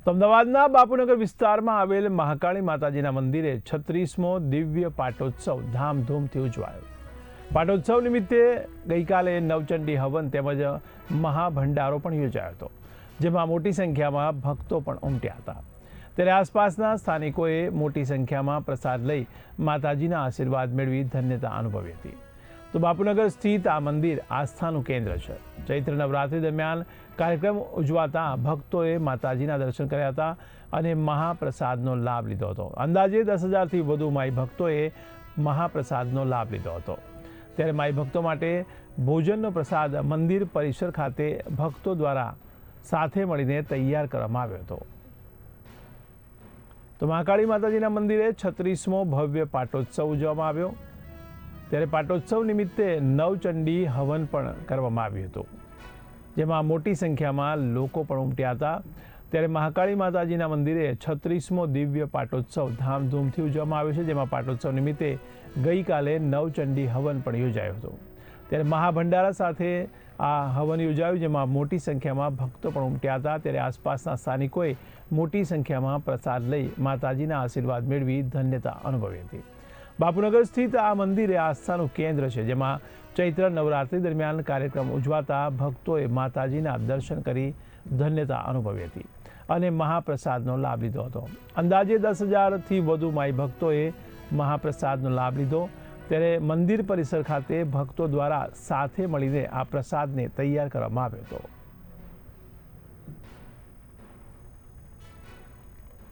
તો અમદાવાદના બાપુનગર વિસ્તારમાં આવેલ મહાકાળી માતાજીના મંદિરે 36મો દિવ્ય પાટોત્સવ ધામધૂમથી ઉજવાયો. પાટોત્સવ નિમિત્તે ગઈકાલે નવચંડી હવન તેમજ મહાભંડારો પણ યોજાયો હતો, જેમાં મોટી સંખ્યામાં ભક્તો પણ ઉમટ્યા હતા. ત્યારે આસપાસના સ્થાનિકોએ મોટી સંખ્યામાં પ્રસાદ લઈ માતાજીના આશીર્વાદ મેળવી ધન્યતા અનુભવી હતી. તો બાપુનગર સ્થિત આ મંદિર આસ્થાનું કેન્દ્ર છે. ચૈત્ર નવરાત્રિ દરમિયાન કાર્યક્રમ ઉજવાતા ભક્તોએ માતાજીના દર્શન કર્યા હતા અને મહાપ્રસાદનો લાભ લીધો હતો. અંદાજે 10,000થી વધુ માઈ ભક્તોએ મહાપ્રસાદનો લાભ લીધો હતો. ત્યારે માઈ ભક્તો માટે ભોજનનો પ્રસાદ મંદિર પરિસર ખાતે ભક્તો દ્વારા સાથે મળીને તૈયાર કરવામાં આવ્યો હતો. તો મહાકાળી માતાજીના મંદિરે 36મો ભવ્ય પાટોત્સવ ઉજવવામાં આવ્યો. ત્યારે પાટોત્સવ નિમિત્તે નવચંડી હવન પણ કરવામાં આવ્યું હતું, જેમાં મોટી સંખ્યામાં લોકો પણ ઉમટ્યા હતા. ત્યારે મહાકાળી માતાજીના મંદિરે 36મો દિવ્ય પાટોત્સવ ધામધૂમથી ઉજવવામાં આવ્યો છે, જેમાં પાટોત્સવ નિમિત્તે ગઈકાલે નવચંડી હવન પણ યોજાયો હતો. ત્યારે મહાભંડારા સાથે આ હવન યોજાયું, જેમાં મોટી સંખ્યામાં ભક્તો પણ ઉમટ્યા હતા. ત્યારે આસપાસના સ્થાનિકોએ મોટી સંખ્યામાં પ્રસાદ લઈ માતાજીના આશીર્વાદ મેળવી ધન્યતા અનુભવી હતી. બાપુનગર સ્થિત આ મંદિર એ આસ્થાનું કેન્દ્ર છે, જેમાં ચૈત્ર નવરાત્રિ દરમિયાન કાર્યક્રમ ઉજવાતા ભક્તોએ માતાજીના દર્શન કરી ધન્યતા અનુભવી હતી અને મહાપ્રસાદનો લાભ લીધો હતો. અંદાજે 10,000થી વધુ માઈ ભક્તોએ મહાપ્રસાદનો લાભ લીધો. ત્યારે મંદિર પરિસર ખાતે ભક્તો દ્વારા સાથે મળીને આ પ્રસાદને તૈયાર કરવામાં આવ્યો હતો.